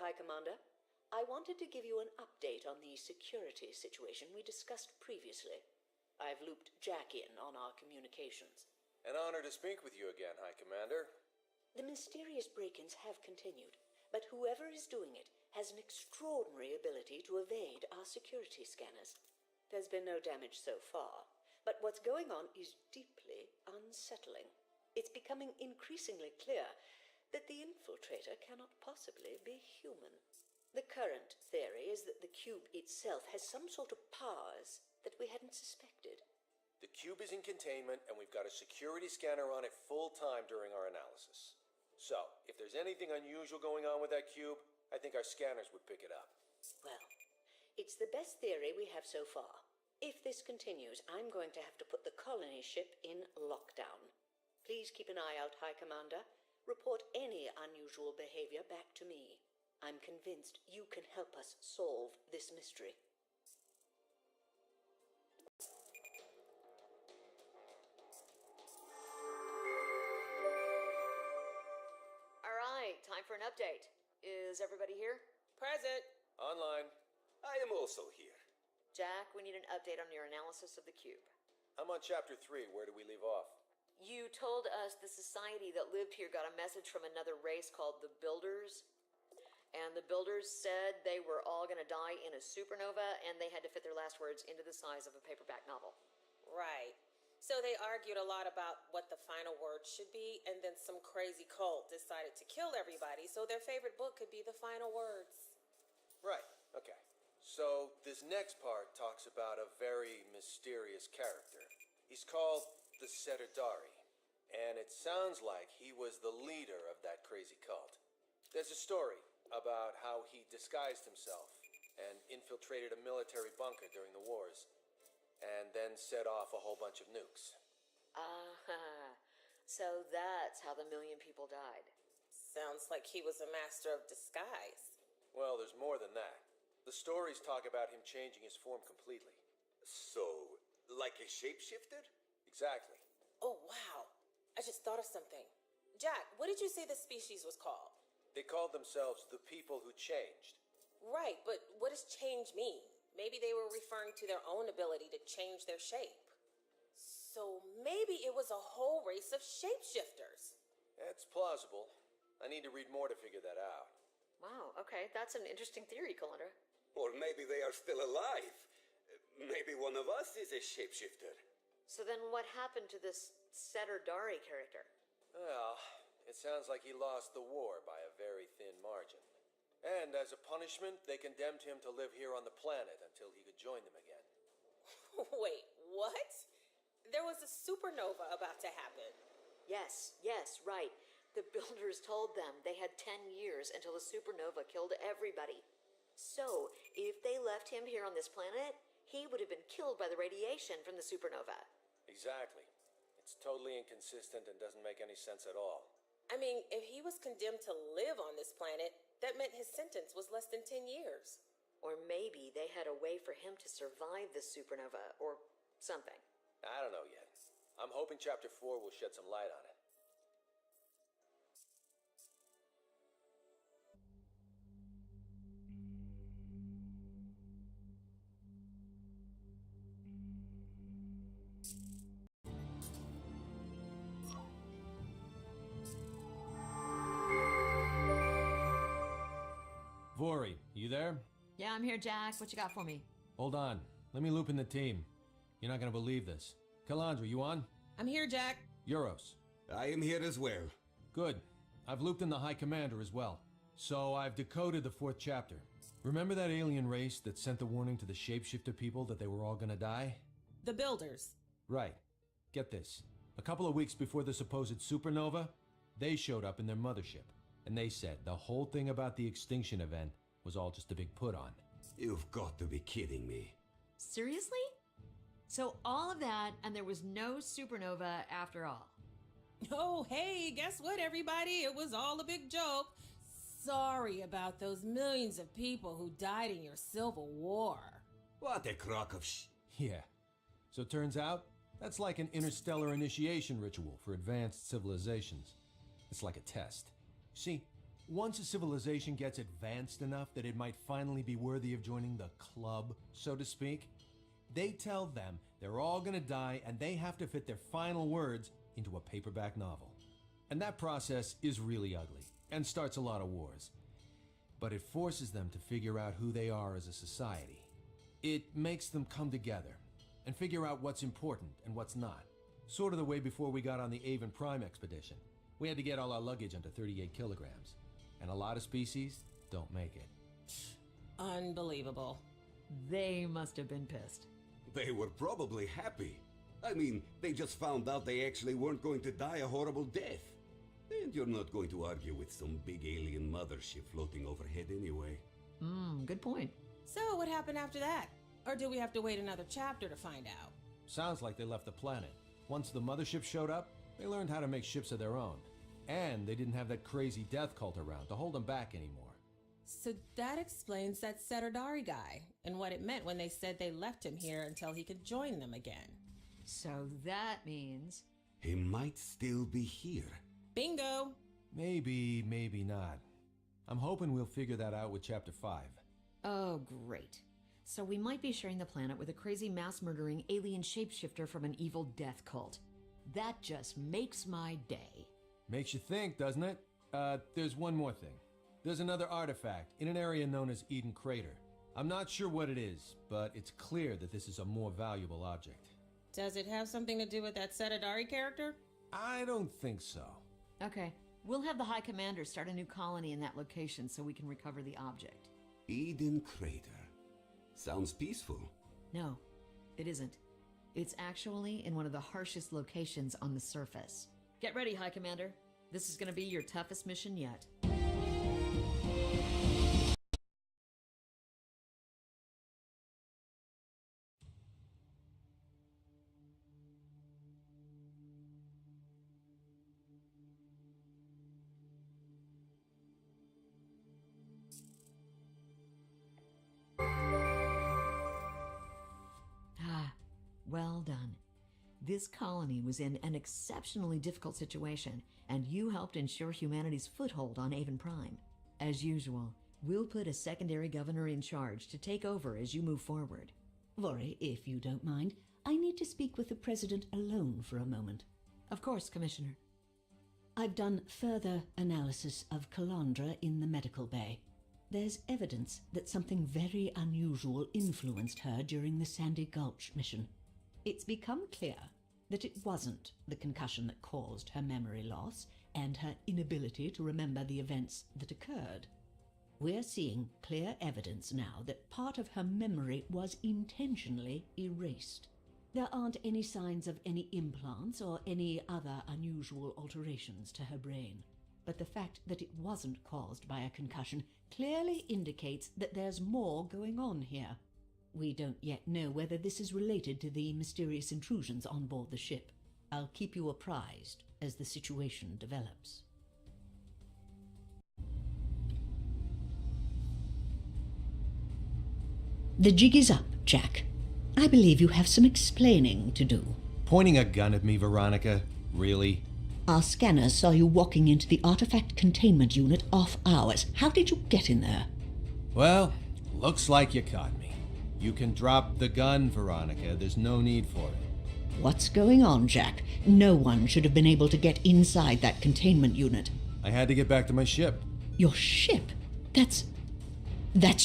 High Commander. I wanted to give you an update on the security situation we discussed previously. I've looped Jack in on our communications. An honor to speak with you again, High Commander. The mysterious break-ins have continued, but whoever is doing it has an extraordinary ability to evade our security scanners. There's been no damage so far, but what's going on is deeply unsettling. It's becoming increasingly clear that the infiltrator cannot possibly be human. The current theory is that the cube itself has some sort of powers that we hadn't suspected. The cube is in containment, and we've got a security scanner on it full time during our analysis. So, if there's anything unusual going on with that cube, I think our scanners would pick it up. Well, it's the best theory we have so far. If this continues, I'm going to have to put the colony ship in lockdown. Please keep an eye out, High Commander. Report any unusual behavior back to me. I'm convinced you can help us solve this mystery. All right, time for an update. Is everybody here? Present. Online. I am also here. Jack, we need an update on your analysis of the cube. I'm on Chapter 3. Where do we leave off? You told us the society that lived here got a message from another race called the Builders. And the Builders said they were all going to die in a supernova, and they had to fit their last words into the size of a paperback novel. Right. So they argued a lot about what the final word should be, and then some crazy cult decided to kill everybody so their favorite book could be the final words. Right, okay. So, this next part talks about a very mysterious character. He's called the Dari, and it sounds like he was the leader of that crazy cult. There's a story about how he disguised himself and infiltrated a military bunker during the wars, and then set off a whole bunch of nukes. So that's how the 1 million people died. Sounds like he was a master of disguise. Well, there's more than that. The stories talk about him changing his form completely. So, like a shapeshifter? Exactly. Oh, wow. I just thought of something. Jack, what did you say the species was called? They called themselves the people who changed. Right, but what does change mean? Maybe they were referring to their own ability to change their shape. So maybe it was a whole race of shapeshifters. It's plausible. I need to read more to figure that out. Wow, okay, that's an interesting theory, Calandra. Or maybe they are still alive. Maybe one of us is a shapeshifter. So then what happened to this Dari character? Well, it sounds like he lost the war by a very thin margin. And as a punishment, they condemned him to live here on the planet until he could join them again. Wait, what? There was a supernova about to happen. Yes, right. The Builders told them they had 10 years until the supernova killed everybody. So, if they left him here on this planet, he would have been killed by the radiation from the supernova. Exactly. It's totally inconsistent and doesn't make any sense at all. I mean, if he was condemned to live on this planet, that meant his sentence was less than 10 years. Or maybe they had a way for him to survive the supernova, or something. I don't know yet. I'm hoping Chapter 4 will shed some light on it. Vori, you there? Yeah, I'm here, Jack. What you got for me? Hold on. Let me loop in the team. You're not gonna believe this. Calandra, you on? I'm here, Jack. Euros. I am here as well. Good. I've looped in the High Commander as well. So I've decoded the 4th chapter. Remember that alien race that sent the warning to the shapeshifter people that they were all gonna die? The Builders. Right. Get this. A couple of weeks before the supposed supernova, they showed up in their mothership. And they said the whole thing about the extinction event was all just a big put-on. You've got to be kidding me. Seriously? So all of that, and there was no supernova after all? Oh, hey, guess what, everybody? It was all a big joke. Sorry about those millions of people who died in your Civil War. What a crock of Yeah. So it turns out, that's like an interstellar initiation ritual for advanced civilizations. It's like a test. See, once a civilization gets advanced enough that it might finally be worthy of joining the club, so to speak, they tell them they're all gonna die and they have to fit their final words into a paperback novel. And that process is really ugly and starts a lot of wars. But it forces them to figure out who they are as a society. It makes them come together and figure out what's important and what's not. Sort of the way before we got on the Aven Prime expedition. We had to get all our luggage under 38 kilograms. And a lot of species don't make it. Unbelievable. They must have been pissed. They were probably happy. I mean, they just found out they actually weren't going to die a horrible death. And you're not going to argue with some big alien mothership floating overhead anyway. Good point. So what happened after that? Or do we have to wait another chapter to find out? Sounds like they left the planet. Once the mothership showed up, they learned how to make ships of their own. And they didn't have that crazy death cult around to hold them back anymore. So that explains that Setardari guy and what it meant when they said they left him here until he could join them again. So that means... He might still be here. Bingo! Maybe, maybe not. I'm hoping we'll figure that out with Chapter 5. Oh, great. So we might be sharing the planet with a crazy mass-murdering alien shapeshifter from an evil death cult. That just makes my day. Makes you think, doesn't it? There's one more thing. There's another artifact in an area known as Eden Crater. I'm not sure what it is, but it's clear that this is a more valuable object. Does it have something to do with that Setardari character? I don't think so. Okay, we'll have the High Commander start a new colony in that location so we can recover the object. Eden Crater. Sounds peaceful. No, it isn't. It's actually in one of the harshest locations on the surface. Get ready, High Commander. This is going to be your toughest mission yet. Well done. This colony was in an exceptionally difficult situation, and you helped ensure humanity's foothold on Aven Prime. As usual, we'll put a secondary governor in charge to take over as you move forward. Vori, if you don't mind, I need to speak with the President alone for a moment. Of course, Commissioner. I've done further analysis of Calandra in the medical bay. There's evidence that something very unusual influenced her during the Sandy Gulch mission. It's become clear that it wasn't the concussion that caused her memory loss and her inability to remember the events that occurred. We're seeing clear evidence now that part of her memory was intentionally erased. There aren't any signs of any implants or any other unusual alterations to her brain. But the fact that it wasn't caused by a concussion clearly indicates that there's more going on here. We don't yet know whether this is related to the mysterious intrusions on board the ship. I'll keep you apprised as the situation develops. The jig is up, Jack. I believe you have some explaining to do. Pointing a gun at me, Veronica? Really? Our scanners saw you walking into the artifact containment unit off hours. How did you get in there? Well, looks like you caught me. You can drop the gun, Veronica. There's no need for it. What's going on, Jack? No one should have been able to get inside that containment unit. I had to get back to my ship. Your ship? That's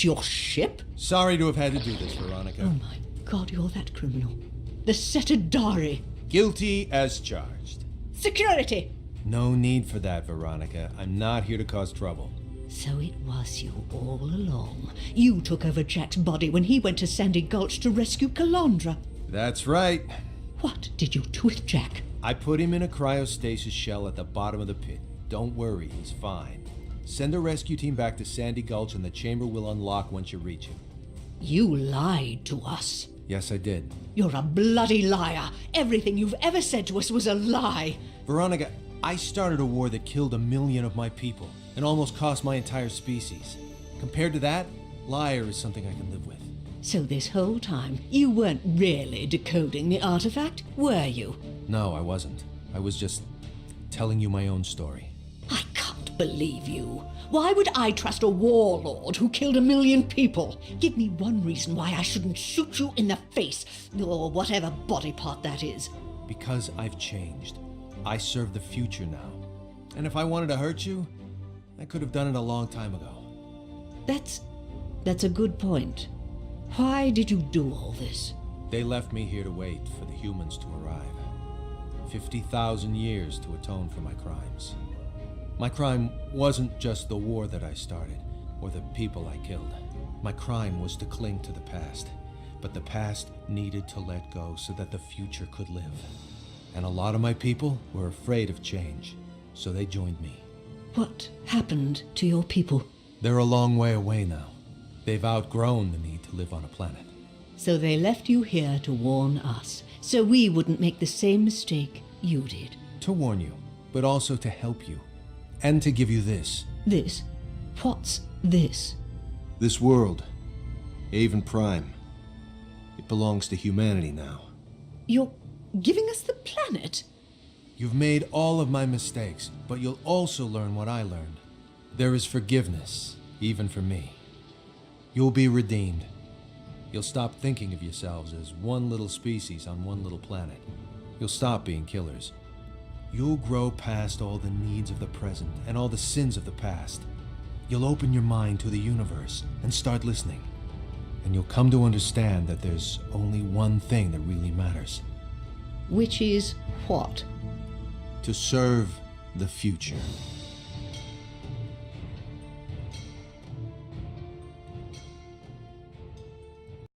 your ship? Sorry to have had to do this, Veronica. Oh my God, you're that criminal. The Setardari. Guilty as charged. Security! No need for that, Veronica. I'm not here to cause trouble. So it was you all along. You took over Jack's body when he went to Sandy Gulch to rescue Calandra. That's right. What did you do with Jack? I put him in a cryostasis shell at the bottom of the pit. Don't worry, he's fine. Send a rescue team back to Sandy Gulch and the chamber will unlock once you reach him. You lied to us. Yes, I did. You're a bloody liar. Everything you've ever said to us was a lie. Veronica, I started a war that killed 1 million of my people and almost cost my entire species. Compared to that, liar is something I can live with. So this whole time, you weren't really decoding the artifact, were you? No, I wasn't. I was just telling you my own story. I can't believe you. Why would I trust a warlord who killed 1 million people? Give me one reason why I shouldn't shoot you in the face, or whatever body part that is. Because I've changed. I serve the future now. And if I wanted to hurt you, I could have done it a long time ago. That's a good point. Why did you do all this? They left me here to wait for the humans to arrive. 50,000 years to atone for my crimes. My crime wasn't just the war that I started, or the people I killed. My crime was to cling to the past. But the past needed to let go so that the future could live. And a lot of my people were afraid of change, so they joined me. What happened to your people? They're a long way away now. They've outgrown the need to live on a planet. So they left you here to warn us, so we wouldn't make the same mistake you did. To warn you, but also to help you. And to give you this. This? What's this? This world. Aven Prime. It belongs to humanity now. You're giving us the planet? You've made all of my mistakes, but you'll also learn what I learned. There is forgiveness, even for me. You'll be redeemed. You'll stop thinking of yourselves as one little species on one little planet. You'll stop being killers. You'll grow past all the needs of the present and all the sins of the past. You'll open your mind to the universe and start listening. And you'll come to understand that there's only one thing that really matters. Which is what? To serve the future.